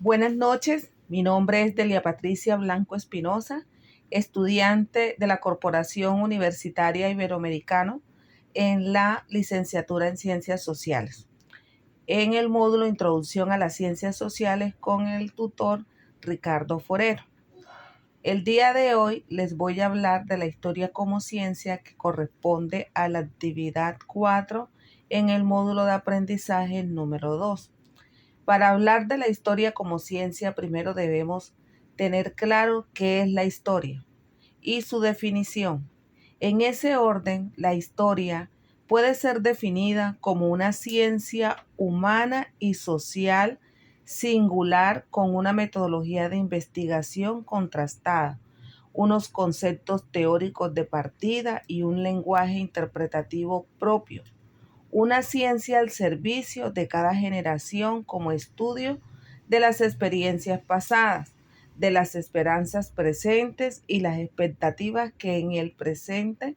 Buenas noches, mi nombre es Delia Patricia Blanco Espinosa, estudiante de la Corporación Universitaria Iberoamericana en la licenciatura en Ciencias Sociales, en el módulo Introducción a las Ciencias Sociales con el tutor Ricardo Forero. El día de hoy les voy a hablar de la historia como ciencia que corresponde a la actividad 4 en el módulo de aprendizaje número 2. Para hablar de la historia como ciencia, primero debemos tener claro qué es la historia y su definición. En ese orden, la historia puede ser definida como una ciencia humana y social singular con una metodología de investigación contrastada, unos conceptos teóricos de partida y un lenguaje interpretativo propio. Una ciencia al servicio de cada generación como estudio de las experiencias pasadas, de las esperanzas presentes y las expectativas que en el presente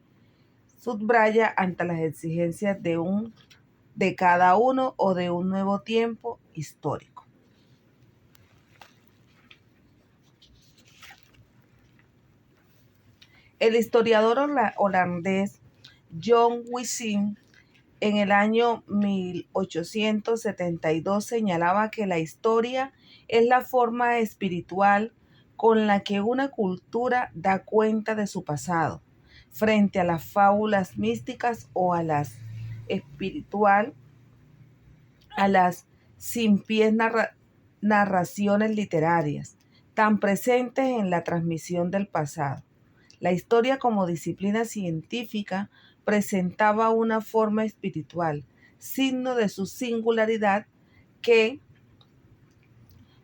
subraya ante las exigencias de cada uno o de un nuevo tiempo histórico. El historiador holandés John Wissin en el año 1872 señalaba que la historia es la forma espiritual con la que una cultura da cuenta de su pasado, frente a las fábulas místicas o a las espiritual, a las sin pies narraciones literarias, tan presentes en la transmisión del pasado. La historia como disciplina científica presentaba una forma espiritual, signo de su singularidad que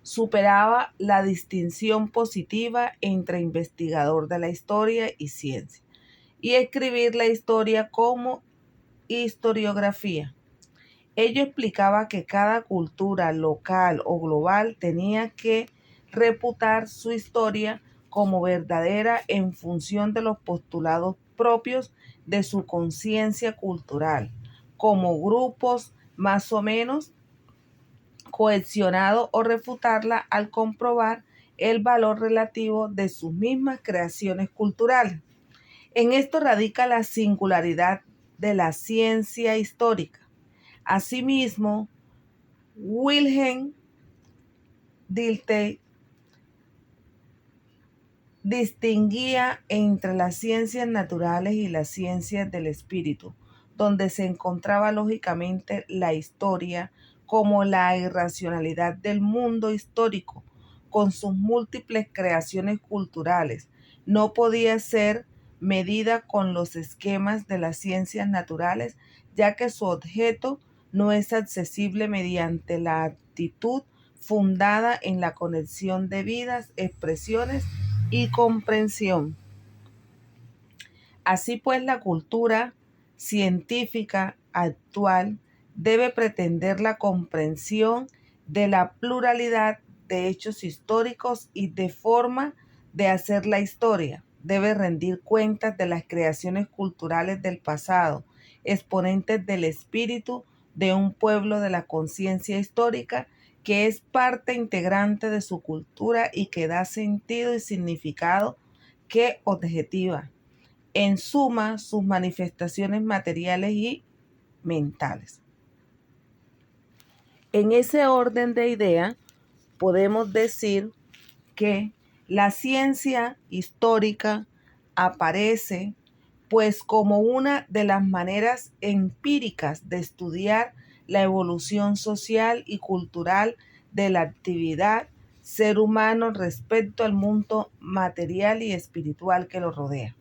superaba la distinción positiva entre investigador de la historia y ciencia, y escribir la historia como historiografía. Ello explicaba que cada cultura local o global tenía que reputar su historia como verdadera en función de los postulados propios de su conciencia cultural, como grupos más o menos cohesionados, o refutarla al comprobar el valor relativo de sus mismas creaciones culturales. En esto radica la singularidad de la ciencia histórica. Asimismo, Wilhelm Dilthey distinguía entre las ciencias naturales y las ciencias del espíritu, donde se encontraba lógicamente la historia como la irracionalidad del mundo histórico, con sus múltiples creaciones culturales. No podía ser medida con los esquemas de las ciencias naturales, ya que su objeto no es accesible mediante la actitud fundada en la conexión de vidas, expresiones y comprensión. Así pues, la cultura científica actual debe pretender la comprensión de la pluralidad de hechos históricos y de forma de hacer la historia. Debe rendir cuentas de las creaciones culturales del pasado, exponentes del espíritu de un pueblo, de la conciencia histórica que es parte integrante de su cultura y que da sentido y significado que objetiva, en suma, sus manifestaciones materiales y mentales. En ese orden de ideas, podemos decir que la ciencia histórica aparece pues como una de las maneras empíricas de estudiar la evolución social y cultural de la actividad ser humano respecto al mundo material y espiritual que lo rodea.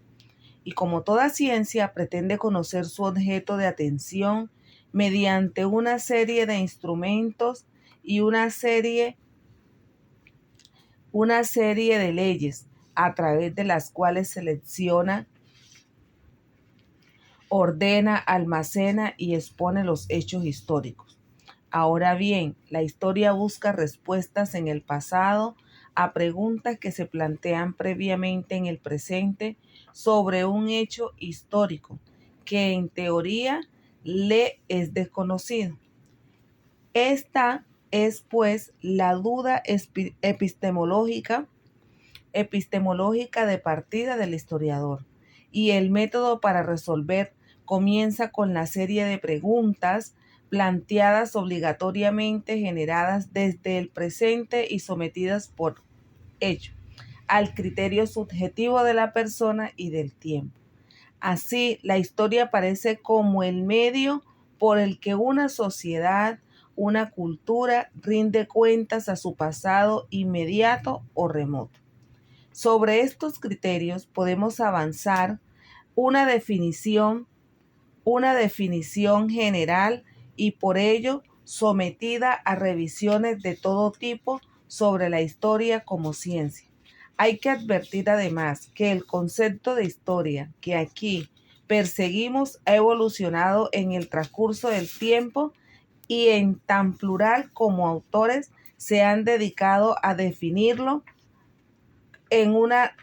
Y como toda ciencia, pretende conocer su objeto de atención mediante una serie de instrumentos y una serie de leyes a través de las cuales selecciona, ordena, almacena y expone los hechos históricos. Ahora bien, la historia busca respuestas en el pasado a preguntas que se plantean previamente en el presente sobre un hecho histórico que en teoría le es desconocido. Esta es pues la duda epistemológica de partida del historiador, y el método para resolver comienza con la serie de preguntas planteadas obligatoriamente, generadas desde el presente y sometidas por ello al criterio subjetivo de la persona y del tiempo. Así, la historia aparece como el medio por el que una sociedad, una cultura, rinde cuentas a su pasado inmediato o remoto. Sobre estos criterios podemos avanzar una definición, una definición general y por ello sometida a revisiones de todo tipo sobre la historia como ciencia. Hay que advertir además que el concepto de historia que aquí perseguimos ha evolucionado en el transcurso del tiempo y en tan plural como autores se han dedicado a definirlo en una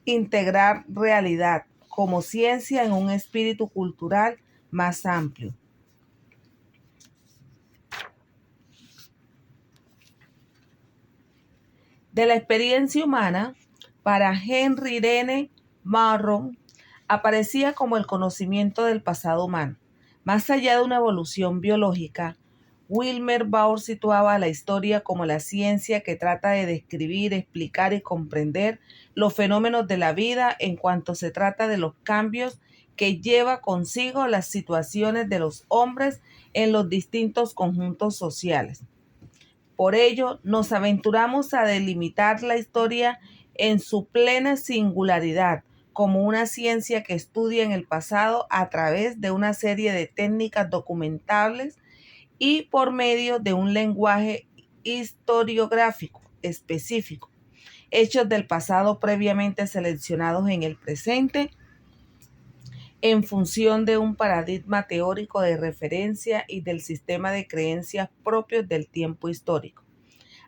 integrar realidad como ciencia en un espíritu cultural más amplio. De la experiencia humana, para Henry Irene Marron, aparecía como el conocimiento del pasado humano. Más allá de una evolución biológica, Wilmer Bauer situaba a la historia como la ciencia que trata de describir, explicar y comprender los fenómenos de la vida en cuanto se trata de los cambios que lleva consigo las situaciones de los hombres en los distintos conjuntos sociales. Por ello, nos aventuramos a delimitar la historia en su plena singularidad, como una ciencia que estudia en el pasado a través de una serie de técnicas documentables y por medio de un lenguaje historiográfico específico, hechos del pasado previamente seleccionados en el presente en función de un paradigma teórico de referencia y del sistema de creencias propios del tiempo histórico.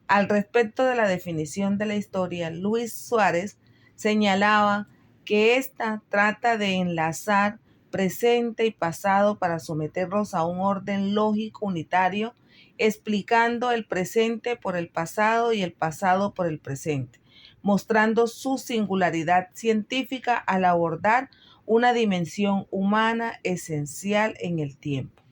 Al respecto de la definición de la historia, Luis Suárez señalaba que ésta trata de enlazar presente y pasado para someterlos a un orden lógico unitario, explicando el presente por el pasado y el pasado por el presente, mostrando su singularidad científica al abordar una dimensión humana esencial en el tiempo.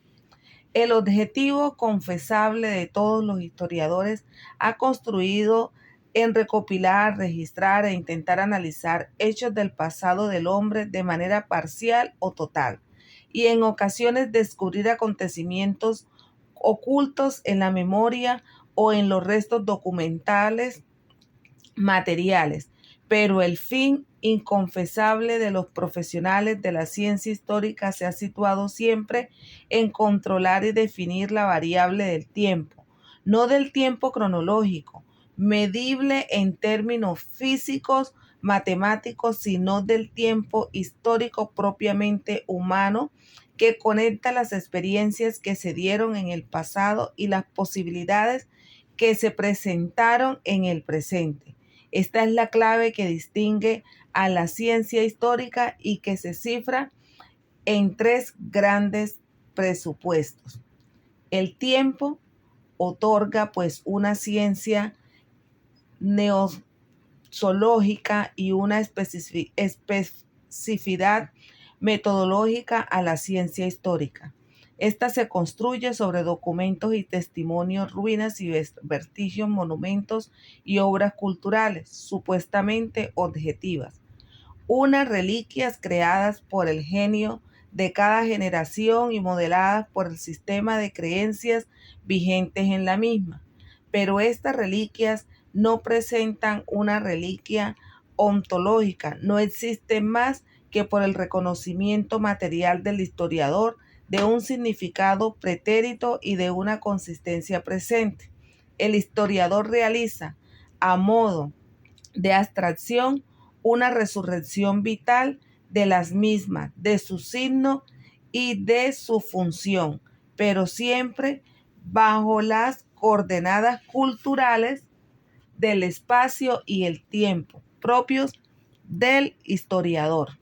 El objetivo confesable de todos los historiadores ha construido en recopilar, registrar e intentar analizar hechos del pasado del hombre de manera parcial o total, y en ocasiones descubrir acontecimientos ocultos en la memoria o en los restos documentales materiales, pero el fin inconfesable de los profesionales de la ciencia histórica se ha situado siempre en controlar y definir la variable del tiempo, no del tiempo cronológico, medible en términos físicos, matemáticos, sino del tiempo histórico propiamente humano, que conecta las experiencias que se dieron en el pasado y las posibilidades que se presentaron en el presente. Esta es la clave que distingue a la ciencia histórica y que se cifra en tres grandes presupuestos. El tiempo otorga pues una ciencia neozoológica y una especificidad metodológica a la ciencia histórica. Esta se construye sobre documentos y testimonios, ruinas y vestigios, monumentos y obras culturales supuestamente objetivas, unas reliquias creadas por el genio de cada generación y modeladas por el sistema de creencias vigentes en la misma. Pero estas reliquias no presentan una reliquia ontológica, no existen más que por el reconocimiento material del historiador de un significado pretérito y de una consistencia presente. El historiador realiza, a modo de abstracción, una resurrección vital de las mismas, de su signo y de su función, pero siempre bajo las coordenadas culturales del espacio y el tiempo propios del historiador.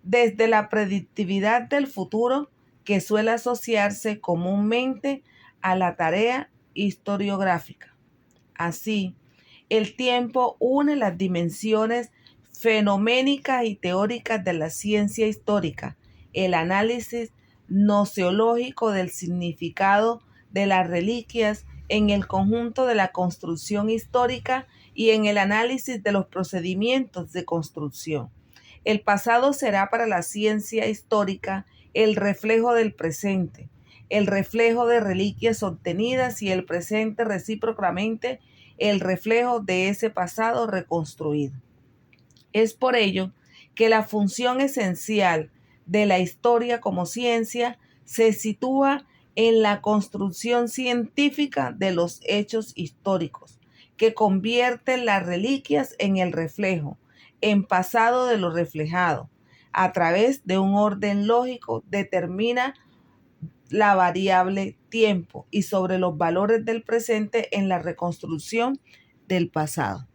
Desde la predictividad del futuro, que suele asociarse comúnmente a la tarea historiográfica. Así, el tiempo une las dimensiones fenoménicas y teóricas de la ciencia histórica, el análisis gnoseológico del significado de las reliquias en el conjunto de la construcción histórica y en el análisis de los procedimientos de construcción. El pasado será para la ciencia histórica el reflejo del presente, el reflejo de reliquias obtenidas y el presente recíprocamente el reflejo de ese pasado reconstruido. Es por ello que la función esencial de la historia como ciencia se sitúa en la construcción científica de los hechos históricos, que convierten las reliquias en el reflejo, en pasado de lo reflejado. A través de un orden lógico determina la variable tiempo y sobre los valores del presente en la reconstrucción del pasado.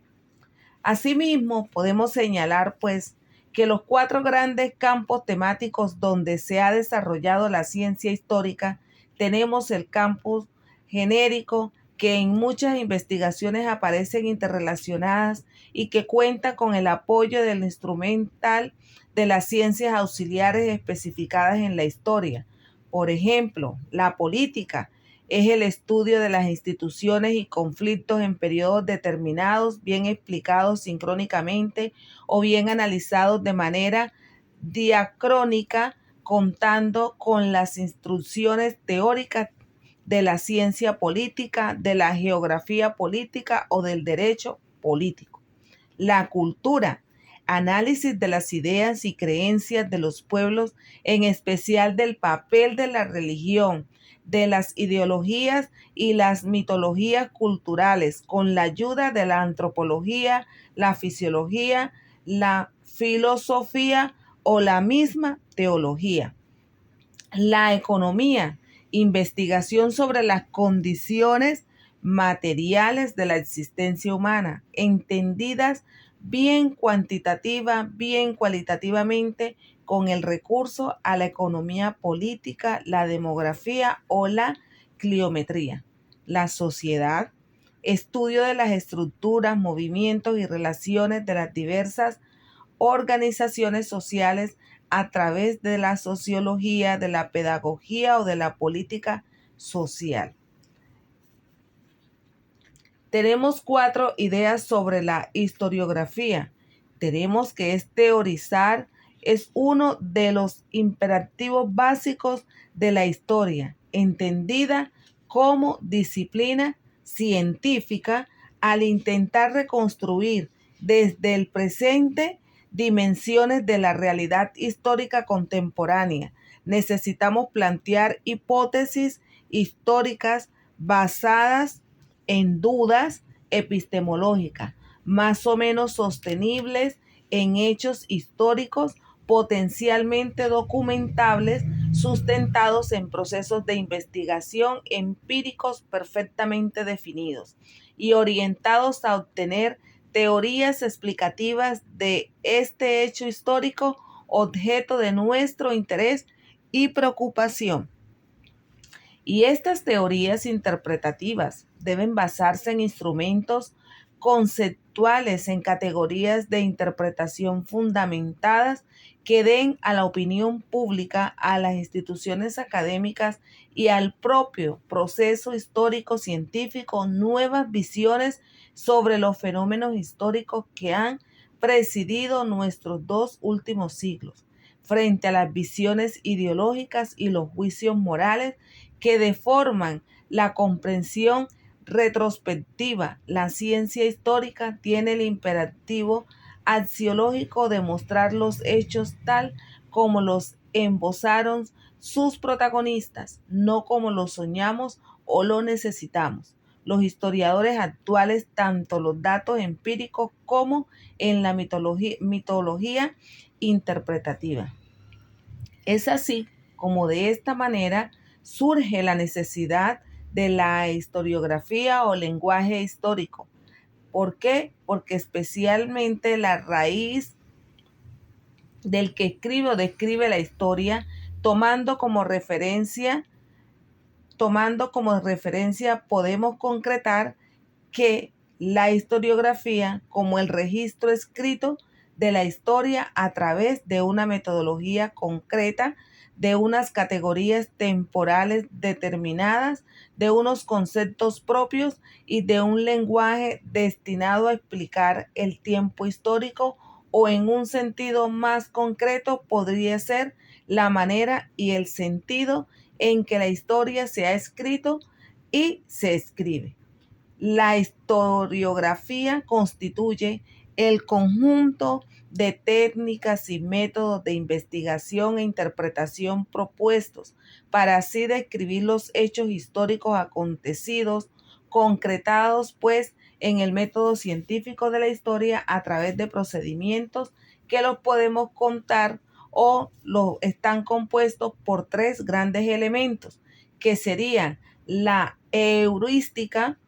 Asimismo, podemos señalar, pues, que los 4 grandes campos temáticos donde se ha desarrollado la ciencia histórica, tenemos el campo genérico, que en muchas investigaciones aparecen interrelacionadas y que cuenta con el apoyo del instrumental de las ciencias auxiliares especificadas en la historia. Por ejemplo, la política es el estudio de las instituciones y conflictos en periodos determinados, bien explicados sincrónicamente o bien analizados de manera diacrónica, contando con las instrucciones teóricas de la ciencia política, de la geografía política o del derecho político. La cultura, análisis de las ideas y creencias de los pueblos, en especial del papel de la religión, de las ideologías y las mitologías culturales, con la ayuda de la antropología, la fisiología, la filosofía o la misma teología. La economía, investigación sobre las condiciones materiales de la existencia humana, entendidas bien cuantitativa, bien cualitativamente, con el recurso a la economía política, la demografía o la cliometría. La sociedad, estudio de las estructuras, movimientos y relaciones de las diversas organizaciones sociales a través de la sociología, de la pedagogía o de la política social. Tenemos 4 ideas sobre la historiografía. Tenemos que teorizar es uno de los imperativos básicos de la historia, entendida como disciplina científica al intentar reconstruir desde el presente dimensiones de la realidad histórica contemporánea. Necesitamos plantear hipótesis históricas basadas en dudas epistemológicas, más o menos sostenibles en hechos históricos potencialmente documentables, sustentados en procesos de investigación empíricos perfectamente definidos y orientados a obtener teorías explicativas de este hecho histórico objeto de nuestro interés y preocupación. Y estas teorías interpretativas deben basarse en instrumentos conceptuales, en categorías de interpretación fundamentadas que den a la opinión pública, a las instituciones académicas y al propio proceso histórico científico nuevas visiones sobre los fenómenos históricos que han presidido nuestros 2 últimos siglos, frente a las visiones ideológicas y los juicios morales que deforman la comprensión retrospectiva. La ciencia histórica tiene el imperativo axiológico de mostrar los hechos tal como los embozaron sus protagonistas, no como los soñamos o lo necesitamos. Los historiadores actuales, tanto los datos empíricos como en la mitología interpretativa. Es así como de esta manera surge la necesidad de la historiografía o lenguaje histórico. ¿Por qué? Porque especialmente la raíz del que escribe o describe la historia, tomando como referencia tomando como referencia, podemos concretar que la historiografía como el registro escrito de la historia a través de una metodología concreta, de unas categorías temporales determinadas, de unos conceptos propios y de un lenguaje destinado a explicar el tiempo histórico, o en un sentido más concreto podría ser la manera y el sentido en que la historia se ha escrito y se escribe. La historiografía constituye el conjunto de técnicas y métodos de investigación e interpretación propuestos para así describir los hechos históricos acontecidos, concretados pues en el método científico de la historia a través de procedimientos que los podemos contar o están compuestos por tres grandes elementos, que serían la heurística,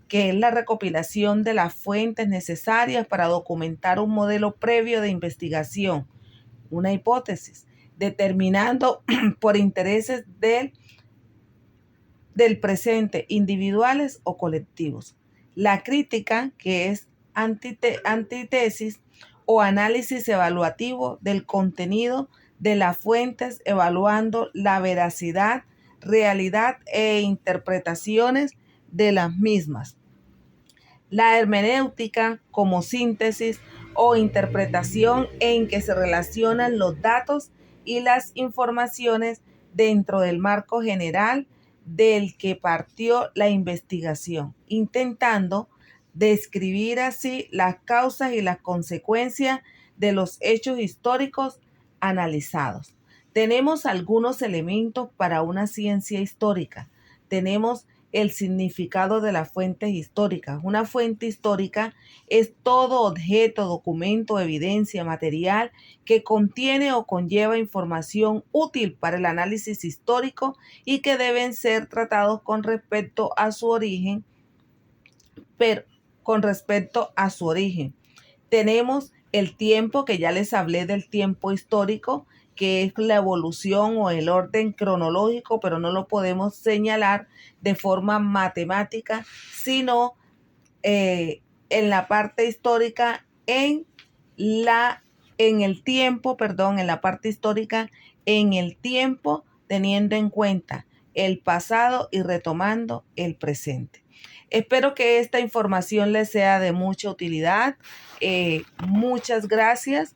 que es la recopilación de las fuentes necesarias para documentar un modelo previo de investigación, una hipótesis, determinando por intereses del presente, individuales o colectivos. La crítica, que es antítesis o análisis evaluativo del contenido de las fuentes, evaluando la veracidad, realidad e interpretaciones de las mismas. La hermenéutica como síntesis o interpretación en que se relacionan los datos y las informaciones dentro del marco general del que partió la investigación, intentando describir así las causas y las consecuencias de los hechos históricos analizados. Tenemos algunos elementos para una ciencia histórica. Tenemos el significado de las fuentes históricas. Una fuente histórica es todo objeto, documento, evidencia, material que contiene o conlleva información útil para el análisis histórico y que deben ser tratados con respecto a su origen, Tenemos el tiempo, que ya les hablé del tiempo histórico, que es la evolución o el orden cronológico, pero no lo podemos señalar de forma matemática, sino en la parte histórica, en la parte histórica, en el tiempo, teniendo en cuenta el pasado y retomando el presente. Espero que esta información les sea de mucha utilidad. Muchas gracias.